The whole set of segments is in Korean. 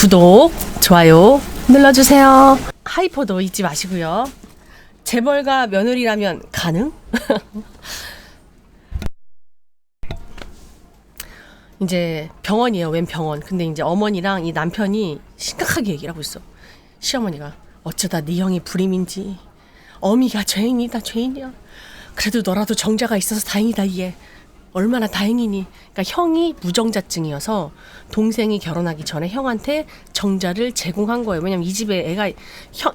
구독, 좋아요 눌러주세요. 하이퍼도 잊지 마시고요. 재벌가 며느리라면 가능? 이제 병원이에요. 웬 병원. 근데 이제 어머니랑 이 남편이 심각하게 얘기를 하고 있어. 시어머니가 어쩌다 네 형이 불임인지, 어미가 죄인이다, 죄인이야. 그래도 너라도 정자가 있어서 다행이다. 얘 얼마나 다행이니. 그러니까 형이 무정자증이어서 동생이 결혼하기 전에 형한테 정자를 제공한 거예요. 왜냐면 이 집에 애가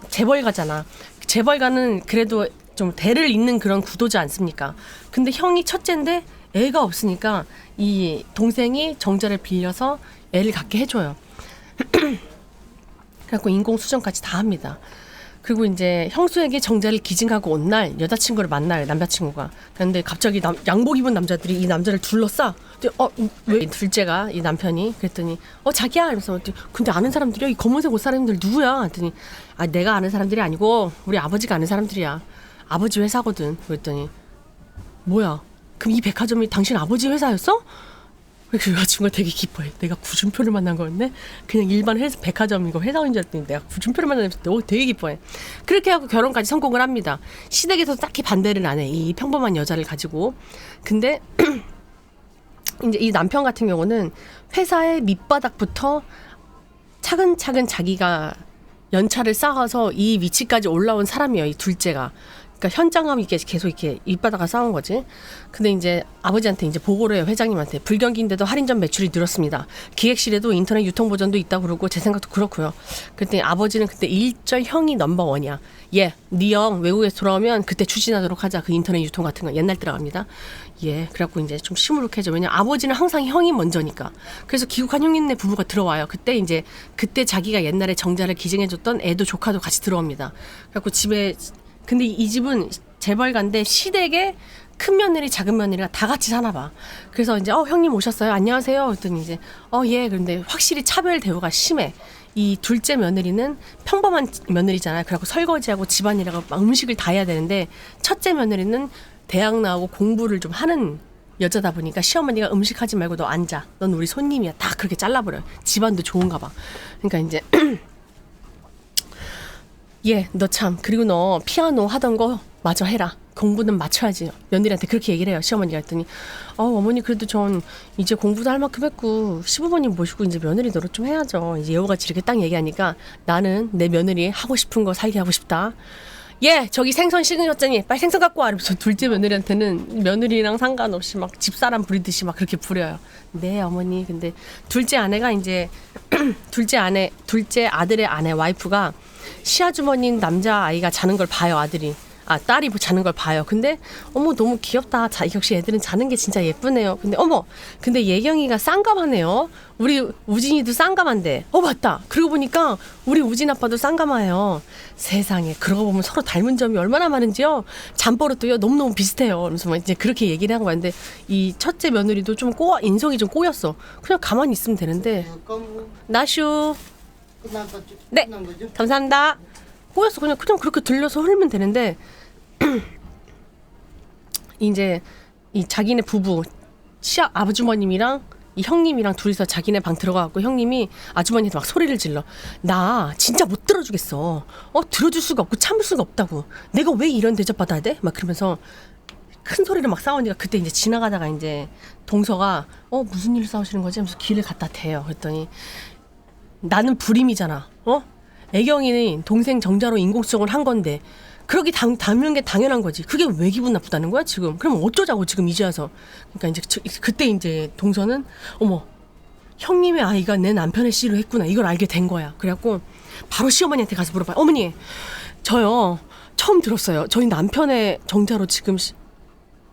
재벌가잖아. 재벌가는 그래도 좀 대를 잇는 그런 구도지 않습니까? 근데 형이 첫째인데 애가 없으니까 이 동생이 정자를 빌려서 애를 갖게 해줘요. 그래갖고 인공수정까지 다 합니다. 그리고 이제 형수에게 정자를 기증하고 온 날 여자친구를 만나요. 남자친구가. 그런데 갑자기 양복 입은 남자들이 이 남자를 둘러싸. 왜? 둘째가 이 남편이 그랬더니 자기야 이러면서 근데 아는 사람들이야. 이 검은색 옷 사람들 누구야? 그랬더니 내가 아는 사람들이 아니고 우리 아버지가 아는 사람들이야. 아버지 회사거든. 그랬더니 뭐야? 그럼 이 백화점이 당신 아버지 회사였어? 그 여자친구가 되게 기뻐해. 내가 구준표를 만난 거였네? 그냥 일반 백화점이고 회사원인 줄 알았더니 내가 구준표를 만나면서 되게 기뻐해. 그렇게 하고 결혼까지 성공을 합니다. 시댁에서 딱히 반대를 안 해. 이 평범한 여자를 가지고. 근데 이제 이 남편 같은 경우는 회사의 밑바닥부터 차근차근 자기가 연차를 쌓아서 이 위치까지 올라온 사람이에요. 이 둘째가. 그러니까 현장감 있게 계속 이렇게 입바다가 싸운 거지. 근데 이제 아버지한테 이제 보고를 해요. 회장님한테. 불경기인데도 할인점 매출이 늘었습니다. 기획실에도 인터넷 유통 보전도 있다고 그러고 제 생각도 그렇고요. 그랬더니 아버지는 그때 일절 형이 넘버원이야. 네 형 외국에서 돌아오면 그때 추진하도록 하자. 그 인터넷 유통 같은 거 옛날 들어갑니다. 그래갖고 이제 좀 시무룩해져. 왜냐면 아버지는 항상 형이 먼저니까. 그래서 귀국한 형님네 부부가 들어와요. 그때 자기가 옛날에 정자를 기증해줬던 애도 조카도 같이 들어옵니다. 그래갖고 집에 근데 이 집은 재벌가인데 시댁에 큰 며느리 작은 며느리가 다 같이 사나 봐. 그래서 이제 형님 오셨어요. 안녕하세요. 그랬더니 이제 예. 그런데 확실히 차별 대우가 심해. 이 둘째 며느리는 평범한 며느리잖아요. 그래갖고 설거지하고 집안일하고 음식을 다 해야 되는데 첫째 며느리는 대학 나오고 공부를 좀 하는 여자다 보니까 시어머니가 음식하지 말고 너 앉아. 넌 우리 손님이야. 다 그렇게 잘라버려요. 집안도 좋은가 봐. 그러니까 이제 너 참. 그리고 너 피아노 하던 거 마저 해라. 공부는 맞춰야지. 며느리한테 그렇게 얘기를 해요. 시어머니가 했더니 어머니 그래도 전 이제 공부도 할 만큼 했고 시부모님 모시고 이제 며느리 노릇 좀 해야죠. 이제 여우같이 이렇게 딱 얘기하니까 나는 내 며느리 하고 싶은 거 살게 하고 싶다. 저기 생선 식으셨더니 빨리 생선 갖고 와. 이러면서 둘째 며느리한테는 며느리랑 상관없이 막 집사람 부리듯이 막 그렇게 부려요. 네 어머니. 근데 둘째 아내가 이제 둘째 아들의 아내 와이프가 시아주머니인 남자아이가 자는 걸 봐요. 딸이 자는 걸 봐요. 근데 너무 귀엽다. 역시 애들은 자는 게 진짜 예쁘네요. 근데 예경이가 쌍감하네요. 우리 우진이도 쌍감한데 맞다. 그러고 보니까 우리 우진 아빠도 쌍감아요. 세상에. 그러고 보면 서로 닮은 점이 얼마나 많은지요. 잠버릇도요 너무너무 비슷해요. 그래서 막 이제 그렇게 얘기를 한 거였는데 이 첫째 며느리도 좀 인성이 좀 꼬였어. 그냥 가만히 있으면 되는데 나슈 네 감사합니다. 꼬였어. 그냥 그렇게 들려서 흘면 되는데 이제 이 자기네 부부 아버주머님이랑 이 형님이랑 둘이서 자기네 방 들어가고 형님이 아주머니한테 막 소리를 질러. 나 진짜 못 들어주겠어. 들어줄 수가 없고 참을 수가 없다고. 내가 왜 이런 대접 받아야 돼? 막 그러면서 큰 소리를 막 싸우니까 그때 이제 지나가다가 이제 동서가 무슨 일 싸우시는 거지? 하면서 길을 갖다 대요. 그랬더니 나는 불임이잖아. 애경이는 동생 정자로 인공수정을 한 건데 그러기 닮는 게 당연한 거지. 그게 왜 기분 나쁘다는 거야 지금? 그럼 어쩌자고 지금 이제 와서. 그러니까 이제 그때 이제 동서는 형님의 아이가 내 남편의 씨를 했구나. 이걸 알게 된 거야. 그래갖고 바로 시어머니한테 가서 물어봐요. 어머니 저요 처음 들었어요. 저희 남편의 정자로 지금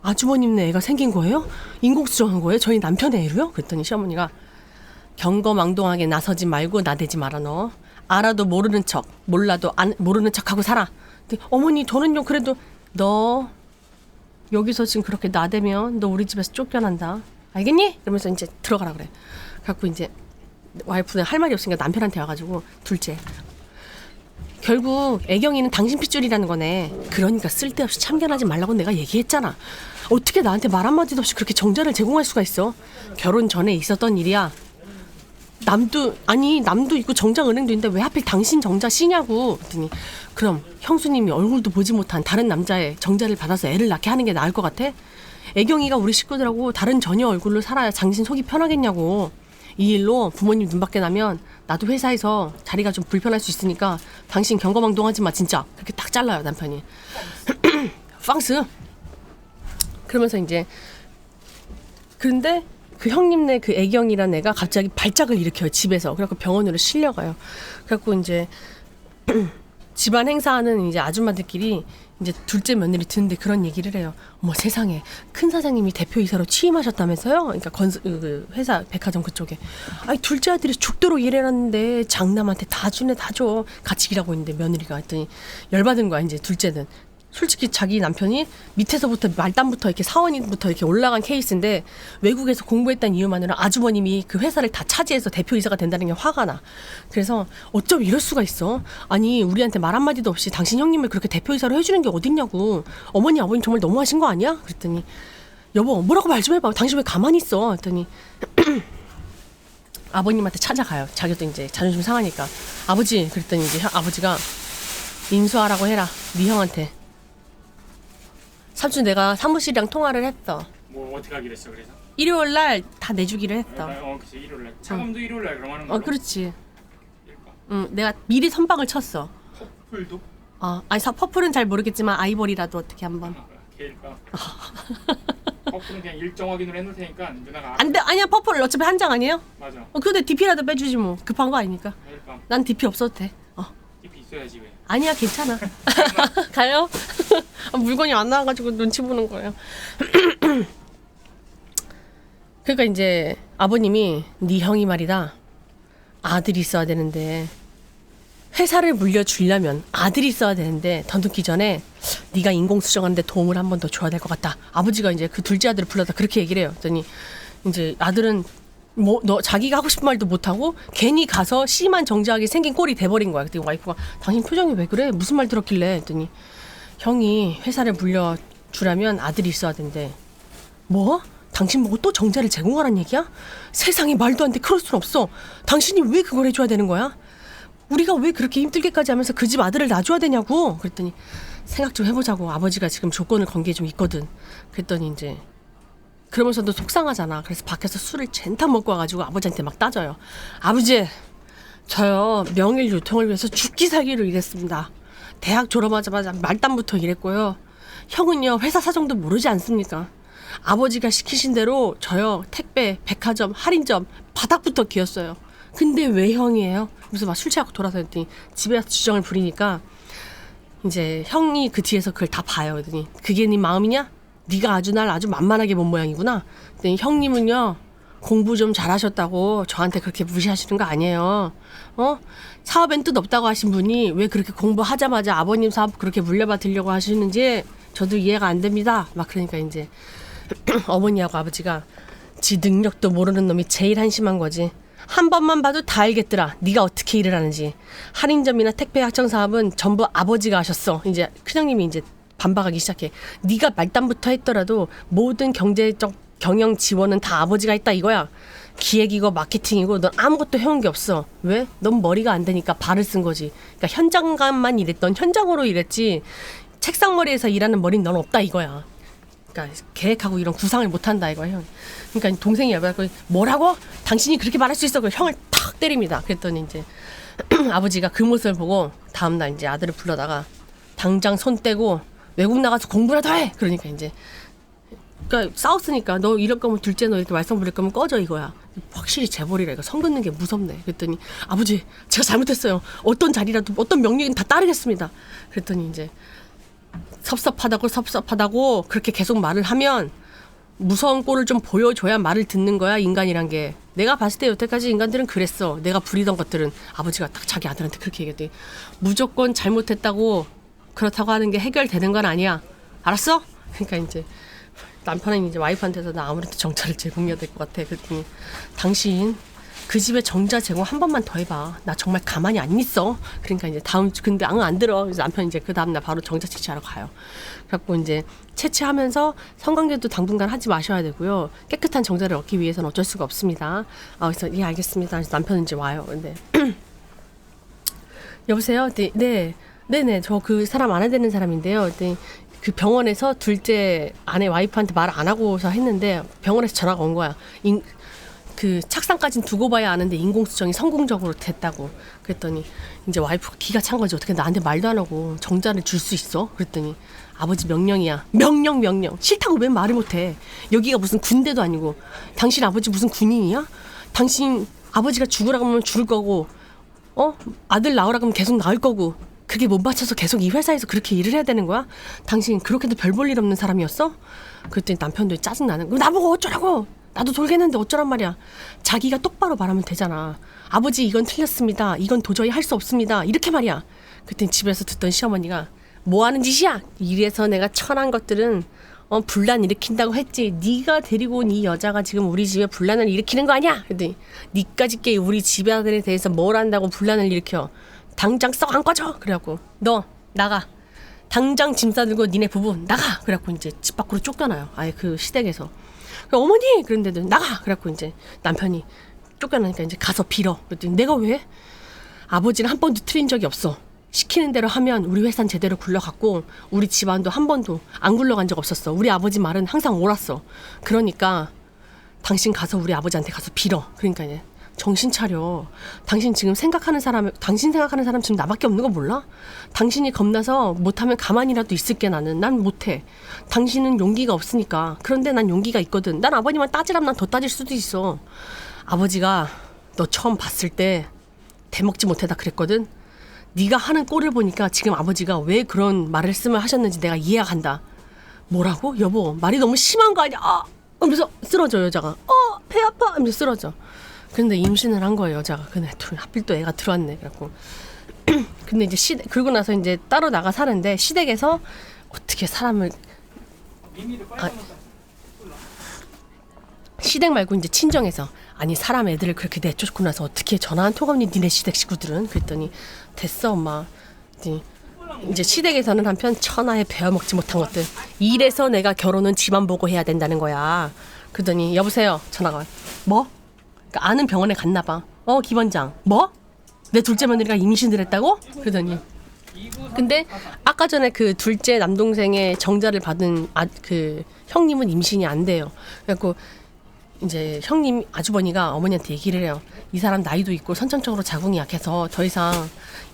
아주머님네 애가 생긴 거예요? 인공수정한 거예요? 저희 남편의 애로요? 그랬더니 시어머니가 경거망동하게 나서지 말고 나대지 마라 너. 알아도 모르는 척, 몰라도 모르는 척하고 살아. 근데 어머니 저는요 그래도 너 여기서 지금 그렇게 나대면 너 우리 집에서 쫓겨난다. 알겠니? 이러면서 이제 들어가라 그래. 갖고 이제 와이프는 할 말이 없으니까 남편한테 와가지고 둘째. 결국 애경이는 당신 핏줄이라는 거네. 그러니까 쓸데없이 참견하지 말라고 내가 얘기했잖아. 어떻게 나한테 말 한마디도 없이 그렇게 정자를 제공할 수가 있어. 결혼 전에 있었던 일이야. 남도 있고 정자은행도 있는데 왜 하필 당신 정자 C냐고 그랬더니 그럼 형수님이 얼굴도 보지 못한 다른 남자의 정자를 받아서 애를 낳게 하는 게 나을 것 같아? 애경이가 우리 식구들하고 다른 전혀 얼굴로 살아야 당신 속이 편하겠냐고. 이 일로 부모님 눈밖에 나면 나도 회사에서 자리가 좀 불편할 수 있으니까 당신 경거망동하지 마 진짜. 그렇게 딱 잘라요 남편이. 팡스. 그러면서 이제 그런데 그 형님네 그 애경이란 애가 갑자기 발작을 일으켜요 집에서. 그래갖고 병원으로 실려가요. 그래갖고 이제 집안 행사하는 이제 아줌마들끼리 이제 둘째 며느리 듣는데 그런 얘기를 해요. 어머 세상에 큰 사장님이 대표이사로 취임하셨다면서요? 그러니까 그 회사 백화점 그쪽에. 아니 둘째 아들이 죽도록 일해놨는데 장남한테 다 주네 다 줘. 같이 일하고 있는데 며느리가 했더니 열받은 거야 이제 둘째는. 솔직히 자기 남편이 밑에서부터 말단부터 이렇게 사원부터 이렇게 올라간 케이스인데 외국에서 공부했다는 이유만으로 아주버님이 그 회사를 다 차지해서 대표이사가 된다는 게 화가 나. 그래서 어쩜 이럴 수가 있어. 아니 우리한테 말 한마디도 없이 당신 형님을 그렇게 대표이사로 해주는 게 어딨냐고. 어머니 아버님 정말 너무하신 거 아니야? 그랬더니 여보 뭐라고 말 좀 해봐. 당신 왜 가만히 있어? 그랬더니 아버님한테 찾아가요. 자기도 이제 자존심 상하니까. 아버지 그랬더니 이제 아버지가 인수하라고 해라 네 형한테. 삼촌 내가 사무실이랑 통화를 했어. 뭐 어떻게 하기로 했어 그래서? 일요일 날 다 내주기로 했어. 그치 일요일 날. 차감도 일요일 날 그럼 하는 거. 그렇지. 응, 내가 미리 선박을 쳤어. 퍼플도? 아니 퍼플은 잘 모르겠지만 아이보리라도 어떻게 한번. 걔일까? 퍼플은 그냥 일정 확인으로 해놓을 테니까 누나가. 안 돼, 아니야 퍼플 어차피 한 장 아니에요? 맞아. 근데 DP라도 빼주지 뭐. 급한 거 아니니까. 그러니까. 난 DP 없어도 돼. DP 있어야지 왜? 아니야 괜찮아. 가요? 물건이 안 나와가지고 눈치 보는 거예요. 그러니까 이제 아버님이 네 형이 말이다 아들이 있어야 되는데 회사를 물려주려면 아들이 있어야 되는데 더 늦기 전에 네가 인공수정하는데 도움을 한 번 더 줘야 될 것 같다. 아버지가 이제 그 둘째 아들을 불러다 그렇게 얘기를 해요. 그랬더니 이제 아들은 뭐 너 자기가 하고 싶은 말도 못하고 괜히 가서 C만 정지하게 생긴 꼴이 돼버린 거야. 그때 와이프가 당신 표정이 왜 그래? 무슨 말 들었길래? 했더니 형이 회사를 물려주려면 아들이 있어야 된대. 뭐? 당신 보고 또 정자를 제공하란 얘기야? 세상에 말도 안 돼. 그럴 순 없어. 당신이 왜 그걸 해줘야 되는 거야? 우리가 왜 그렇게 힘들게까지 하면서 그 집 아들을 놔줘야 되냐고. 그랬더니 생각 좀 해보자고. 아버지가 지금 조건을 건 게 좀 있거든. 그랬더니 이제 그러면서도 속상하잖아. 그래서 밖에서 술을 젠탕 먹고 와가지고 아버지한테 막 따져요. 아버지, 저요 명일 유통을 위해서 죽기 살기로 일했습니다. 대학 졸업하자마자 말단부터 일했고요. 형은요 회사 사정도 모르지 않습니까? 아버지가 시키신 대로 저요 택배, 백화점, 할인점 바닥부터 기었어요. 근데 왜 형이에요? 그래서 막 술 취하고 돌아서 했더니 집에 와서 주정을 부리니까 이제 형이 그 뒤에서 그걸 다 봐요. 그랬더니 그게 네 마음이냐? 네가 날 아주 만만하게 본 모양이구나. 근데 형님은요 공부 좀 잘하셨다고 저한테 그렇게 무시하시는 거 아니에요. 사업엔 뜻 없다고 하신 분이 왜 그렇게 공부하자마자 아버님 사업 그렇게 물려받으려고 하시는지 저도 이해가 안 됩니다. 막 그러니까 이제 어머니하고 아버지가 지 능력도 모르는 놈이 제일 한심한 거지. 한 번만 봐도 다 알겠더라. 네가 어떻게 일을 하는지. 할인점이나 택배 확정 사업은 전부 아버지가 하셨어. 이제 큰형님이 이제 반박하기 시작해. 네가 말단부터 했더라도 모든 경제적 경영 지원은 다 아버지가 했다 이거야. 기획이고 마케팅이고 넌 아무것도 해온 게 없어. 왜? 넌 머리가 안 되니까 발을 쓴 거지. 그러니까 현장감만 일했던 현장으로 일했지 책상머리에서 일하는 머리는 넌 없다 이거야. 그러니까 계획하고 이런 구상을 못한다 이거야 형. 그러니까 동생이 열받고 뭐라고? 당신이 그렇게 말할 수 있어? 그 형을 탁 때립니다. 그랬더니 이제 아버지가 그 모습을 보고 다음날 이제 아들을 불러다가 당장 손 떼고 외국 나가서 공부라도 해. 그러니까 이제 그러니까 싸웠으니까 너 이럴 거면 둘째 너 이렇게 말썽 부릴 거면 꺼져 이거야. 확실히 재벌이라 이거 성 긋는 게 무섭네. 그랬더니 아버지 제가 잘못했어요. 어떤 자리라도 어떤 명령은 다 따르겠습니다. 그랬더니 이제 섭섭하다고 그렇게 계속 말을 하면 무서운 꼴을 좀 보여줘야 말을 듣는 거야 인간이란 게. 내가 봤을 때 여태까지 인간들은 그랬어. 내가 부리던 것들은. 아버지가 딱 자기 아들한테 그렇게 얘기했더니 무조건 잘못했다고 그렇다고 하는 게 해결되는 건 아니야. 알았어? 그러니까 이제 남편은 이제 와이프한테서 나 아무래도 정찰을 제공해야 될 것 같아. 그랬더니 당신 그 집에 정자 제공 한 번만 더 해봐. 나 정말 가만히 안 있어. 그러니까 이제 근데 안 들어. 그래서 남편이 이제 그 다음날 바로 정자 채취하러 가요. 그래갖고 이제 채취하면서 성관계도 당분간 하지 마셔야 되고요. 깨끗한 정자를 얻기 위해서는 어쩔 수가 없습니다. 그래서 예 알겠습니다. 그래서 남편은 이제 와요. 근데 여보세요? 네네 저 그 사람 안에 되는 사람인데요. 그 병원에서 둘째 아내 와이프한테 말 안 하고서 했는데 병원에서 전화가 온 거야. 그 착상까지는 두고 봐야 아는데 인공수정이 성공적으로 됐다고. 그랬더니 이제 와이프가 기가 찬 거지. 어떻게 나한테 말도 안 하고 정자를 줄 수 있어? 그랬더니 아버지 명령이야. 명령. 싫다고 왜 말을 못해. 여기가 무슨 군대도 아니고. 당신 아버지 무슨 군인이야? 당신 아버지가 죽으라고 하면 죽을 거고 아들 낳으라고 하면 계속 낳을 거고. 그게 못 맞춰서 계속 이 회사에서 그렇게 일을 해야 되는 거야? 당신 그렇게도 별 볼 일 없는 사람이었어? 그랬더니 남편도 짜증나는 거야. 나보고 어쩌라고. 나도 돌겠는데 어쩌란 말이야. 자기가 똑바로 말하면 되잖아. 아버지 이건 틀렸습니다. 이건 도저히 할 수 없습니다. 이렇게 말이야. 그랬더니 집에서 듣던 시어머니가 뭐 하는 짓이야? 이래서 내가 천한 것들은 분란 일으킨다고 했지. 네가 데리고 온 이 여자가 지금 우리 집에 분란을 일으키는 거 아니야? 그랬더니 니까짓게 우리 집아들에 대해서 뭘 안다고 분란을 일으켜. 당장 썩 안 꺼져. 그래갖고 너 나가. 당장 짐 싸들고 니네 부부 나가. 그래갖고 이제 집 밖으로 쫓겨나요. 아예 그 시댁에서. 어머니 그런데도 나가. 그래갖고 이제 남편이 쫓겨나니까 이제 가서 빌어. 그랬더니 내가 왜? 아버지는 한 번도 틀린 적이 없어. 시키는 대로 하면 우리 회사는 제대로 굴러갔고 우리 집안도 한 번도 안 굴러간 적 없었어. 우리 아버지 말은 항상 옳았어. 그러니까 당신 가서 우리 아버지한테 가서 빌어. 그러니까 이제 정신 차려. 당신 생각하는 사람 지금 나밖에 없는 거 몰라? 당신이 겁나서 못하면 가만히라도 있을게. 난 못해. 당신은 용기가 없으니까. 그런데 난 용기가 있거든. 난 아버님만 따지라면 난 더 따질 수도 있어. 아버지가 너 처음 봤을 때 대먹지 못해다 그랬거든. 네가 하는 꼴을 보니까 지금 아버지가 왜 그런 말씀을 하셨는지 내가 이해가 간다. 뭐라고? 여보 말이 너무 심한 거 아니야? 하면서 쓰러져 여자가. 배 아파 하면서 쓰러져. 근데 임신을 한 거예요 여자가. 근데 하필 또 애가 들어왔네. 그래갖고 근데 이제 그러고 나서 이제 따로 나가 사는데 시댁에서 어떻게 사람을 시댁 말고 이제 친정에서 아니 사람 애들을 그렇게 내쫓고 나서 어떻게 전화 한 통 없니 니네 시댁 식구들은. 그랬더니 됐어 엄마. 이제 시댁에서는 한편 천하에 베어먹지 못한 것들. 이래서 내가 결혼은 집안 보고 해야 된다는 거야. 그러더니 여보세요 전화가 와요. 뭐? 그러니까 아는 병원에 갔나 봐. 김원장. 뭐? 내 둘째 며느리가 임신을 했다고? 그러더니 근데 아까 전에 그 둘째 남동생의 정자를 받은 그 형님은 임신이 안 돼요. 그래갖고 이제 형님 아주버니가 어머니한테 얘기를 해요. 이 사람 나이도 있고 선천적으로 자궁이 약해서 더 이상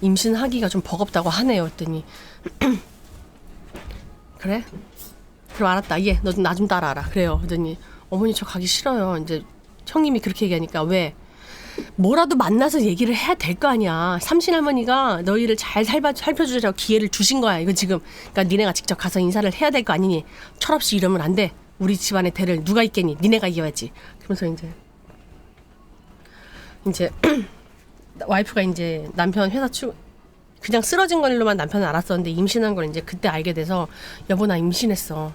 임신하기가 좀 버겁다고 하네요. 했더니 그래? 그럼 알았다. 예, 너 나 좀 따라와라. 그래요. 그러더니 어머니 저 가기 싫어요. 이제 형님이 그렇게 얘기하니까 왜? 뭐라도 만나서 얘기를 해야 될 거 아니야. 삼신할머니가 너희를 잘 살펴주자고 기회를 주신 거야. 이거 지금 그러니까 니네가 직접 가서 인사를 해야 될 거 아니니. 철없이 이러면 안 돼. 우리 집안의 대를 누가 잇겠니? 니네가 이어야지. 그러면서 이제 와이프가 이제 남편 회사 그냥 쓰러진 걸로만 남편은 알았었는데 임신한 걸 이제 그때 알게 돼서 여보 나 임신했어.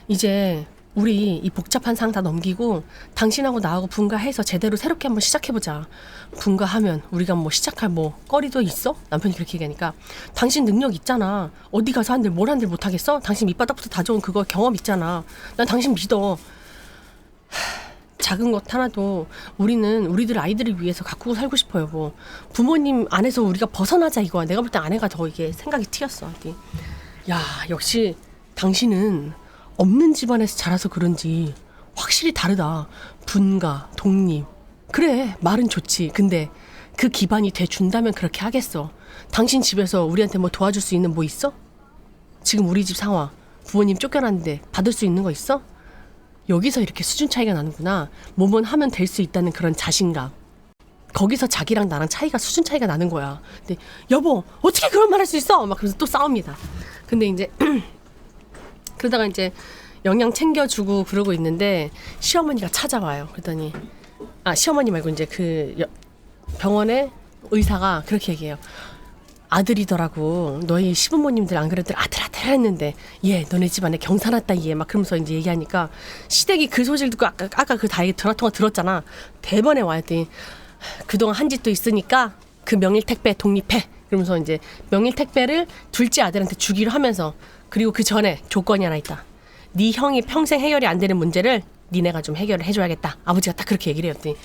이제 우리 이 복잡한 상 다 넘기고 당신하고 나하고 분가해서 제대로 새롭게 한번 시작해보자. 분가하면 우리가 뭐 시작할 거리도 있어? 남편이 그렇게 얘기하니까 당신 능력 있잖아. 어디 가서 한들 뭘 한들 못하겠어? 당신 밑바닥부터 다 좋은 그거 경험 있잖아. 난 당신 믿어. 작은 것 하나도 우리는 우리들 아이들을 위해서 가꾸고 살고 싶어요. 뭐 부모님 안에서 우리가 벗어나자 이거야. 내가 볼 때 아내가 더 이게 생각이 튀었어. 야 역시 당신은 없는 집안에서 자라서 그런지 확실히 다르다. 분가, 독립. 그래 말은 좋지. 근데 그 기반이 돼준다면 그렇게 하겠어. 당신 집에서 우리한테 뭐 도와줄 수 있는 뭐 있어? 지금 우리 집 상황 부모님 쫓겨났는데 받을 수 있는 거 있어? 여기서 이렇게 수준 차이가 나는구나. 뭐만 하면 될 수 있다는 그런 자신감. 거기서 자기랑 나랑 수준 차이가 나는 거야. 근데 여보 어떻게 그런 말 할 수 있어? 막 그러면서 또 싸웁니다. 근데 이제 그러다가 이제 영양 챙겨주고 그러고 있는데 시어머니가 찾아와요. 그러더니 시어머니 말고 이제 병원의 의사가 그렇게 얘기해요. 아들이더라고. 너희 시부모님들 안 그래도 아들 했는데 얘 너네 집안에 경사 났다 얘 막 그러면서 이제 얘기하니까 시댁이 그 소식을 듣고 아까 그 다이 전화 통화 들었잖아. 대번에 와야 돼. 그동안 한 짓도 있으니까 그 명일 택배 독립해. 그러면서 이제 명일 택배를 둘째 아들한테 주기로 하면서, 그리고 그 전에 조건이 하나 있다. 네 형이 평생 해결이 안 되는 문제를 니네가 좀 해결을 해줘야겠다. 아버지가 딱 그렇게 얘기를 했더니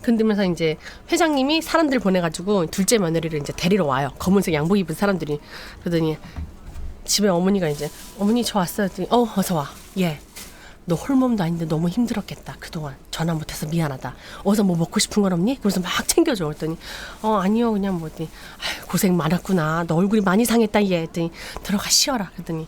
근데면서 이제 회장님이 사람들 보내가지고 둘째 며느리를 이제 데리러 와요. 검은색 양복 입은 사람들이. 그러더니 집에 어머니가 이제 어머니 저 왔어요. 했더니 어서 와. 예. 너 홀몸도 아닌데 너무 힘들었겠다. 그동안 전화 못해서 미안하다. 어서 뭐 먹고 싶은 건 없니? 그래서 막 챙겨줘. 그랬더니 아니요 그냥 뭐 했더니 고생 많았구나. 너 얼굴이 많이 상했다 얘. 했더니 들어가 쉬어라. 그랬더니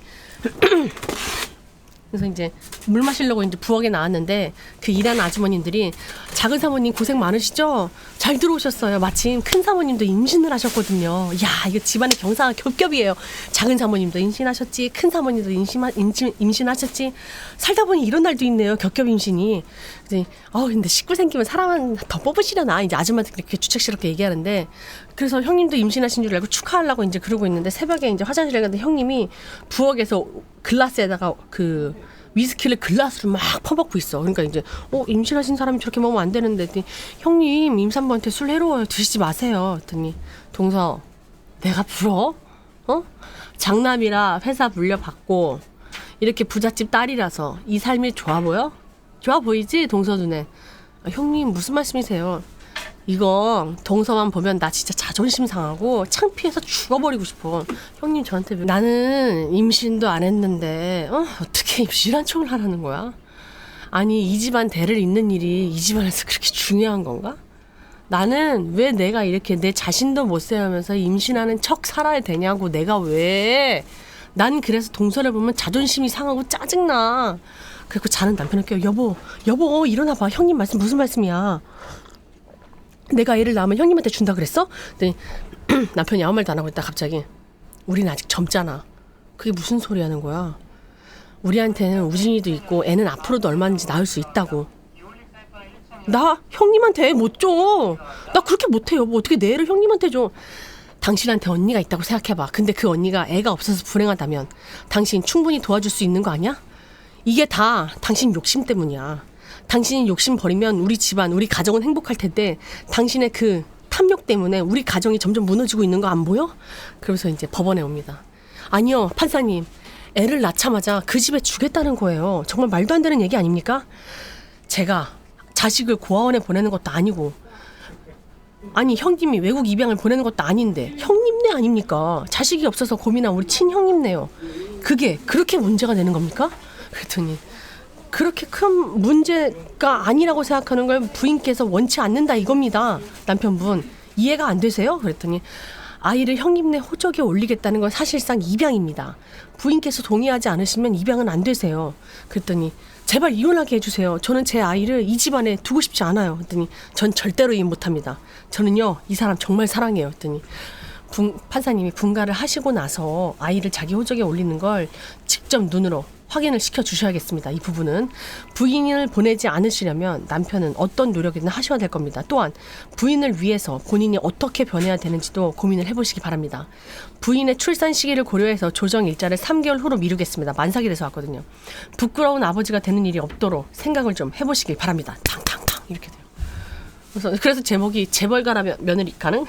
그래서 이제 물 마시려고 이제 부엌에 나왔는데 그 일하는 아주머님들이 작은 사모님 고생 많으시죠? 잘 들어오셨어요. 마침 큰 사모님도 임신을 하셨거든요. 야 이거 집안의 경사가 겹겹이에요. 작은 사모님도 임신하셨지, 큰 사모님도 임신하셨지. 살다 보니 이런 날도 있네요. 겹겹 임신이. 이제 근데 식구 생기면 사람은 더 뽑으시려나 이제 아줌마들 이렇게 주책스럽게 얘기하는데, 그래서 형님도 임신하신 줄 알고 축하하려고 이제 그러고 있는데 새벽에 이제 화장실에 갔는데 형님이 부엌에서 글라스에다가 그 위스키를 글라스로 막 퍼먹고 있어. 그러니까 이제 임신하신 사람이 저렇게 먹으면 안 되는데 했더니, 형님 임산부한테 술 해로워요. 드시지 마세요. 했더니 동서 내가 불어? 장남이라 회사 물려받고 이렇게 부잣집 딸이라서 이 삶이 좋아 보여? 좋아 보이지? 동서 눈에. 형님 무슨 말씀이세요? 이거 동서만 보면 나 진짜 자존심 상하고 창피해서 죽어버리고 싶어. 형님 저한테 나는 임신도 안 했는데 어떻게 임신한 척을 하라는 거야? 아니 이 집안 대를 잇는 일이 이 집안에서 그렇게 중요한 건가? 나는 왜 내가 이렇게 내 자신도 못 세우면서 임신하는 척 살아야 되냐고. 내가 왜? 난 그래서 동서를 보면 자존심이 상하고 짜증나. 그리고 자는 남편을 깨워. 여보 일어나봐. 형님 말씀 무슨 말씀이야? 내가 애를 낳으면 형님한테 준다 그랬어? 근데 남편이 아무 말도 안 하고 있다 갑자기. 우린 아직 젊잖아. 그게 무슨 소리 하는 거야? 우리한테는 우진이도 있고 애는 앞으로도 얼마든지 낳을 수 있다고. 나 형님한테 애 못 줘. 나 그렇게 못해 여보. 어떻게 내 애를 형님한테 줘. 당신한테 언니가 있다고 생각해봐. 근데 그 언니가 애가 없어서 불행하다면 당신 충분히 도와줄 수 있는 거 아니야? 이게 다 당신 욕심 때문이야. 당신이 욕심 버리면 우리 집안, 우리 가정은 행복할 텐데 당신의 그 탐욕 때문에 우리 가정이 점점 무너지고 있는 거 안 보여? 그러면서 이제 법원에 옵니다. 아니요, 판사님. 애를 낳자마자 그 집에 주겠다는 거예요. 정말 말도 안 되는 얘기 아닙니까? 제가 자식을 고아원에 보내는 것도 아니고, 아니 형님이 외국 입양을 보내는 것도 아닌데 형님네 아닙니까? 자식이 없어서 고민한 우리 친형님네요. 그게 그렇게 문제가 되는 겁니까? 그랬더니 그렇게 큰 문제가 아니라고 생각하는 걸 부인께서 원치 않는다 이겁니다. 남편분 이해가 안 되세요? 그랬더니 아이를 형님네 호적에 올리겠다는 건 사실상 입양입니다. 부인께서 동의하지 않으시면 입양은 안 되세요. 그랬더니 제발 이혼하게 해주세요. 저는 제 아이를 이 집안에 두고 싶지 않아요. 그랬더니 전 절대로 이혼 못합니다. 저는요 이 사람 정말 사랑해요. 그랬더니 판사님이 분가를 하시고 나서 아이를 자기 호적에 올리는 걸 직접 눈으로 확인을 시켜 주셔야겠습니다. 이 부분은 부인을 보내지 않으시려면 남편은 어떤 노력이든 하셔야 될 겁니다. 또한 부인을 위해서 본인이 어떻게 변해야 되는지도 고민을 해보시기 바랍니다. 부인의 출산 시기를 고려해서 조정 일자를 3개월 후로 미루겠습니다. 만삭이 돼서 왔거든요. 부끄러운 아버지가 되는 일이 없도록 생각을 좀 해보시길 바랍니다. 탕탕탕 이렇게 돼요. 그래서 제목이 재벌가라 며느리 가능?